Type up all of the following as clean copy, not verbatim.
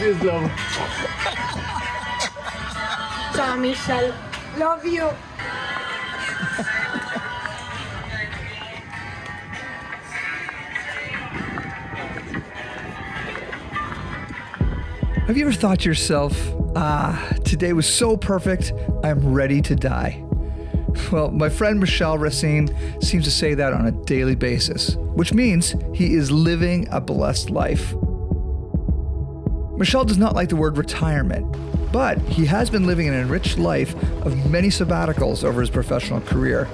me this love. Ciao, Michel. Love you. Have you ever thought to yourself, today was so perfect, I'm ready to die? Well, my friend Michel Racine seems to say that on a daily basis, which means he is living a blessed life. Michel does not like the word retirement, but he has been living an enriched life of many sabbaticals over his professional career.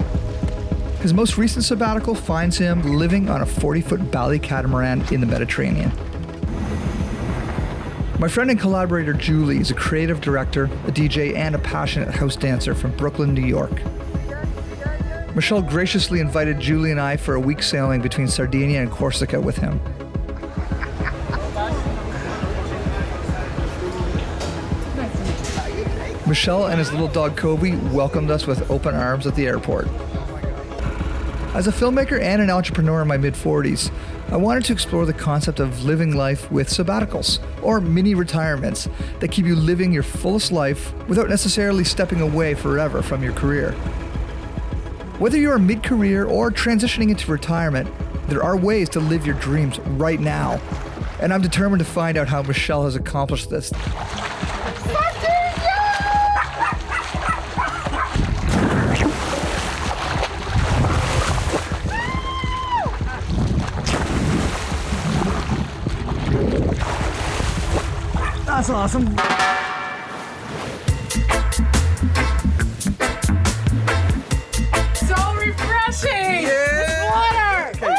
His most recent sabbatical finds him living on a 40-foot Bali Catamaran in the Mediterranean. My friend and collaborator Julie is a creative director, a DJ, and a passionate house dancer from Brooklyn, New York. Michel graciously invited Julie and I for a week sailing between Sardinia and Corsica with him. Michel and his little dog Covi welcomed us with open arms at the airport. As a filmmaker and an entrepreneur in my mid-40s, I wanted to explore the concept of living life with sabbaticals, or mini retirements that keep you living your fullest life without necessarily stepping away forever from your career. Whether you are mid-career or transitioning into retirement, there are ways to live your dreams right now. And I'm determined to find out how Michel has accomplished this. That's awesome. So refreshing. Yeah. Water. Okay,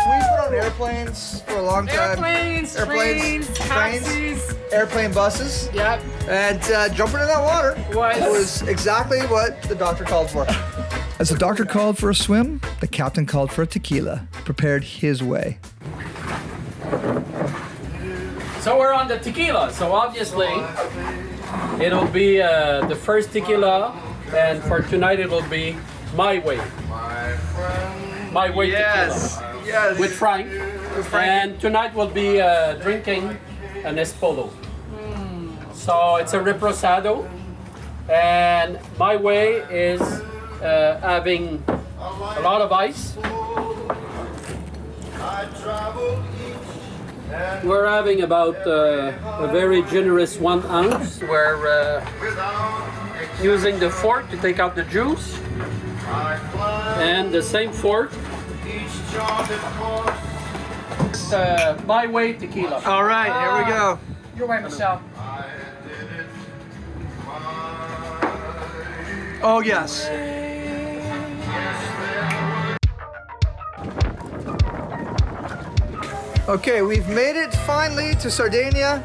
we've been on airplanes for a long time. Airplanes, trains, taxis. Airplane buses. Yep. And jumping in that water was exactly what the doctor called for. As the doctor called for a swim, the captain called for a tequila, prepared his way. So we're on the tequila. So obviously, it'll be the first tequila, and for tonight it will be my way. My way tequila. Yes. With Frank. And tonight we'll be drinking an Espolo. So it's a reposado, and my way is having a lot of ice. We're having about a very generous 1 ounce. We're using the fork to take out the juice, and the same fork. My way tequila. All right, here we go. Your way, Michelle. Oh, yes. Okay, we've made it finally to Sardinia,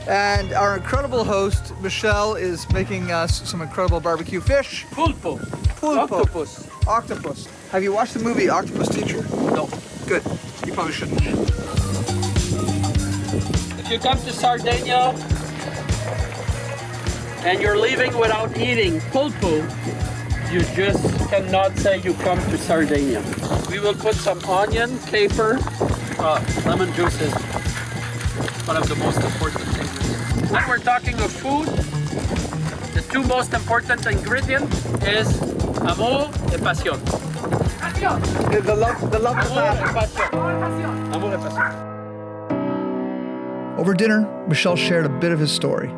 and our incredible host, Michel, is making us some incredible barbecue fish. Pulpo. Pulpo. Octopus. Octopus. Have you watched the movie Octopus Teacher? No. Good. You probably shouldn't. If you come to Sardinia and you're leaving without eating pulpo, you just cannot say you come to Sardinia. We will put some onion, caper, lemon juice is one of the most important things. When we're talking of food, the two most important ingredients is amor et passion. The love Amor et passion. Amor et passion. Over dinner, Michel shared a bit of his story.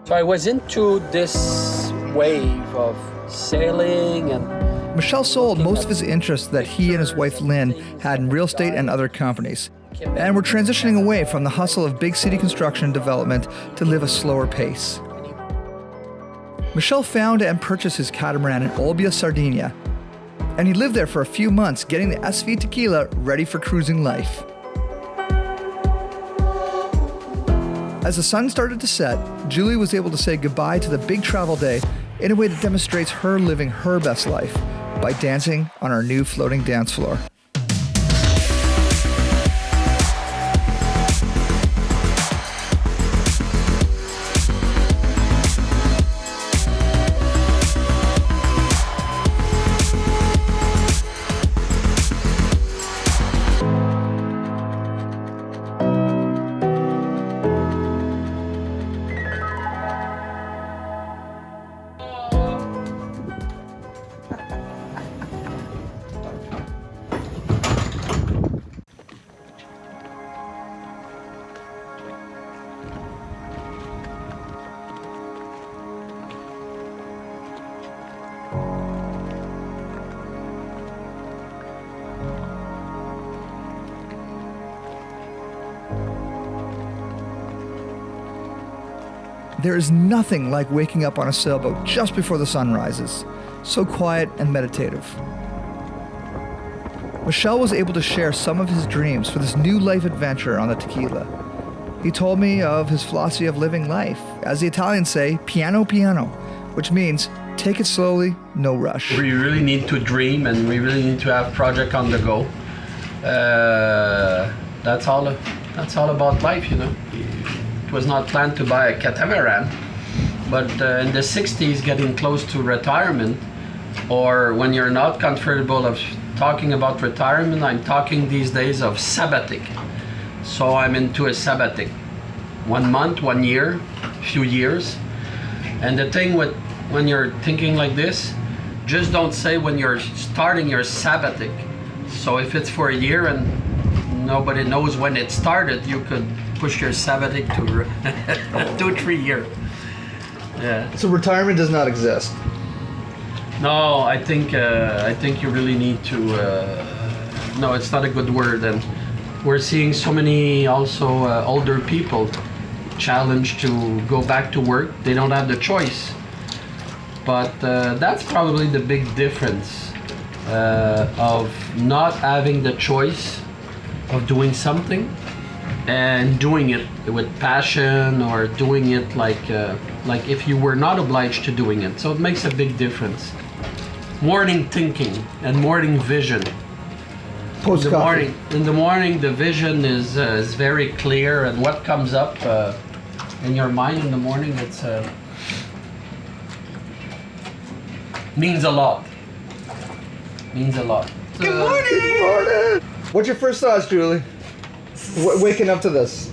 So I was into this wave of sailing and Michel sold most of his interests that he and his wife Lynn had in real estate and other companies, and were transitioning away from the hustle of big city construction and development to live a slower pace. Michel found and purchased his catamaran in Olbia, Sardinia, and he lived there for a few months getting the SV tequila ready for cruising life. As the sun started to set, Julie was able to say goodbye to the big travel day in a way that demonstrates her living her best life by dancing on our new floating dance floor. There is nothing like waking up on a sailboat just before the sun rises. So quiet and meditative. Michel was able to share some of his dreams for this new life adventure on the tequila. He told me of his philosophy of living life, as the Italians say, piano piano, which means take it slowly, no rush. We really need to dream, and we really need to have project on the go. That's all about life, you know. It was not planned to buy a catamaran, but in the 60s, getting close to retirement, or when you're not comfortable of talking about retirement, I'm talking these days of sabbatical. So I'm into a sabbatical. 1 month, 1 year, few years. And the thing with when you're thinking like this, just don't say when you're starting your sabbatical. So if it's for a year and nobody knows when it started, you could push your sabbatical to 2-3 years. Yeah. So retirement does not exist. No, I think you really need to. No, it's not a good word, and we're seeing so many also older people challenged to go back to work. They don't have the choice, but that's probably the big difference of not having the choice of doing something and doing it with passion, or doing it like if you were not obliged to doing it. So it makes a big difference. Morning thinking and morning vision. In the morning, the vision is very clear, and what comes up in your mind in the morning, it's means a lot. Means a lot. Good morning. Good morning. What's your first thoughts, Julie? Waking up to this.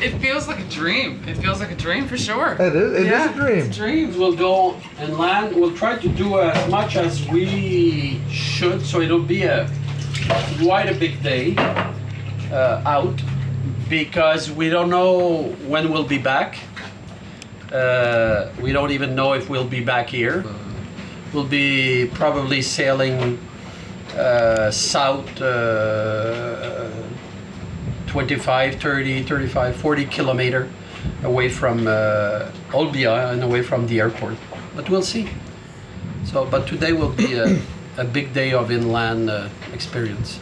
It feels like a dream. It feels like a dream for sure. It is. It is a dream. It's a dream. We'll go and land. We'll try to do as much as we should, so it'll be quite a big day out, because we don't know when we'll be back. We don't even know if we'll be back here. We'll be probably sailing south 25, 30, 35, 40 kilometer away from Olbia and away from the airport. But we'll see. So, but today will be a big day of inland experience.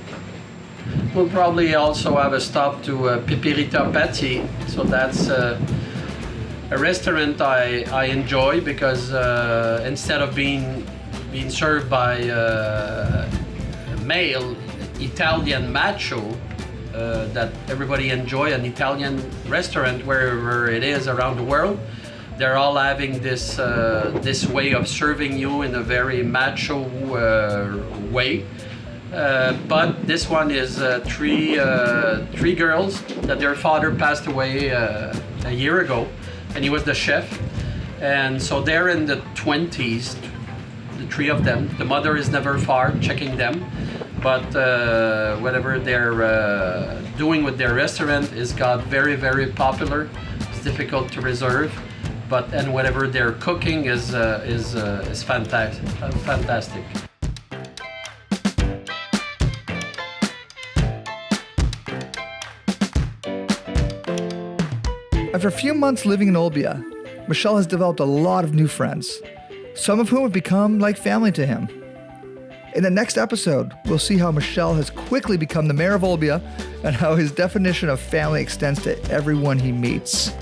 We'll probably also have a stop to Pipirita Patti. So that's a restaurant I enjoy, because instead of being served by male Italian macho that everybody enjoy, an Italian restaurant wherever it is around the world, they're all having this way of serving you in a very macho way. But this one is three girls that their father passed away a year ago, and he was the chef, and so they're in the 20s, the three of them. The mother is never far checking them, but whatever they're doing with their restaurant is got very, very popular. It's difficult to reserve, and whatever they're cooking is fantastic. After a few months living in Olbia, Michel has developed a lot of new friends, some of whom have become like family to him. In the next episode, we'll see how Michel has quickly become the mayor of Olbia and how his definition of family extends to everyone he meets.